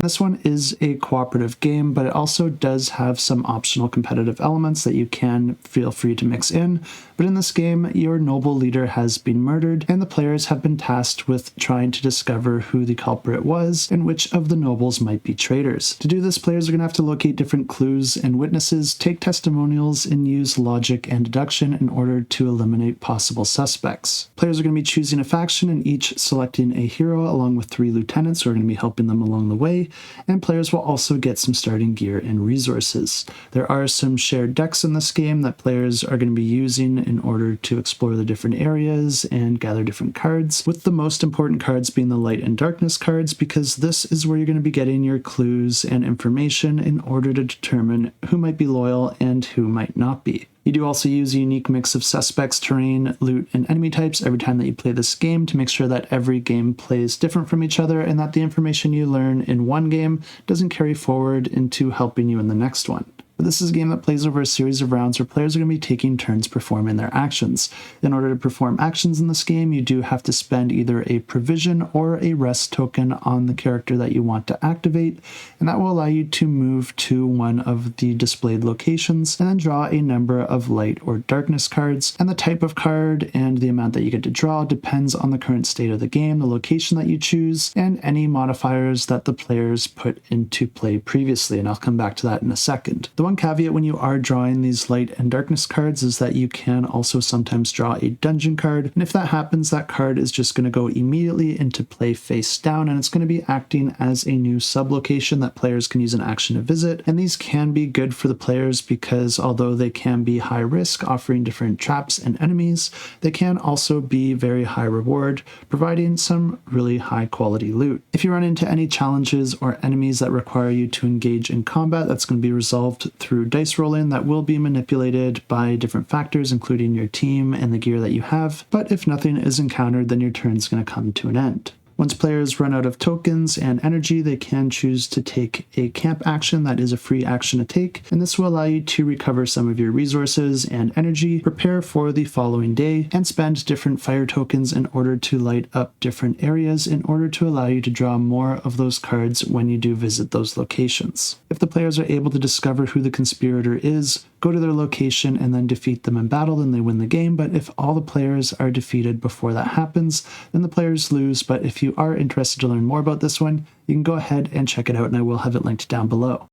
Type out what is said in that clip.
This one is a cooperative game, but it also does have some optional competitive elements that you can feel free to mix in. But in this game, your noble leader has been murdered, and the players have been tasked with trying to discover who the culprit was and which of the nobles might be traitors. To do this, players are going to have to locate different clues and witnesses, take testimonials, and use logic and deduction in order to eliminate possible suspects. Players are going to be choosing a faction and each selecting a hero along with 3 lieutenants who are going to be helping them along the way, and players will also get some starting gear and resources. There are some shared decks in this game that players are going to be using in order to explore the different areas and gather different cards, with the most important cards being the light and darkness cards, because this is where you're going to be getting your clues and information in order to determine who might be loyal and who might not be. You do also use a unique mix of suspects, terrain, loot, and enemy types every time that you play this game to make sure that every game plays different from each other and that the information you learn in one game doesn't carry forward into helping you in the next one. But this is a game that plays over a series of rounds where players are going to be taking turns performing their actions. In order to perform actions in this game, you do have to spend either a provision or a rest token on the character that you want to activate, and that will allow you to move to one of the displayed locations and then draw a number of light or darkness cards. And the type of card and the amount that you get to draw depends on the current state of the game, the location that you choose, and any modifiers that the players put into play previously, and I'll come back to that in a second. The one caveat when you are drawing these light and darkness cards is that you can also sometimes draw a dungeon card, and if that happens, that card is just going to go immediately into play face down, and it's going to be acting as a new sublocation that players can use an action to visit. And these can be good for the players because although they can be high risk, offering different traps and enemies, they can also be very high reward, providing some really high quality loot. If you run into any challenges or enemies that require you to engage in combat, that's going to be resolved through dice rolling that will be manipulated by different factors, including your team and the gear that you have. But if nothing is encountered, then your turn is going to come to an end. Once players run out of tokens and energy, they can choose to take a camp action that is a free action to take, and this will allow you to recover some of your resources and energy, prepare for the following day, and spend different fire tokens in order to light up different areas in order to allow you to draw more of those cards when you do visit those locations. If the players are able to discover who the conspirator is, go to their location, and then defeat them in battle, then they win the game. But if all the players are defeated before that happens, then the players lose. But if you are interested to learn more about this one, you can go ahead and check it out, and I will have it linked down below.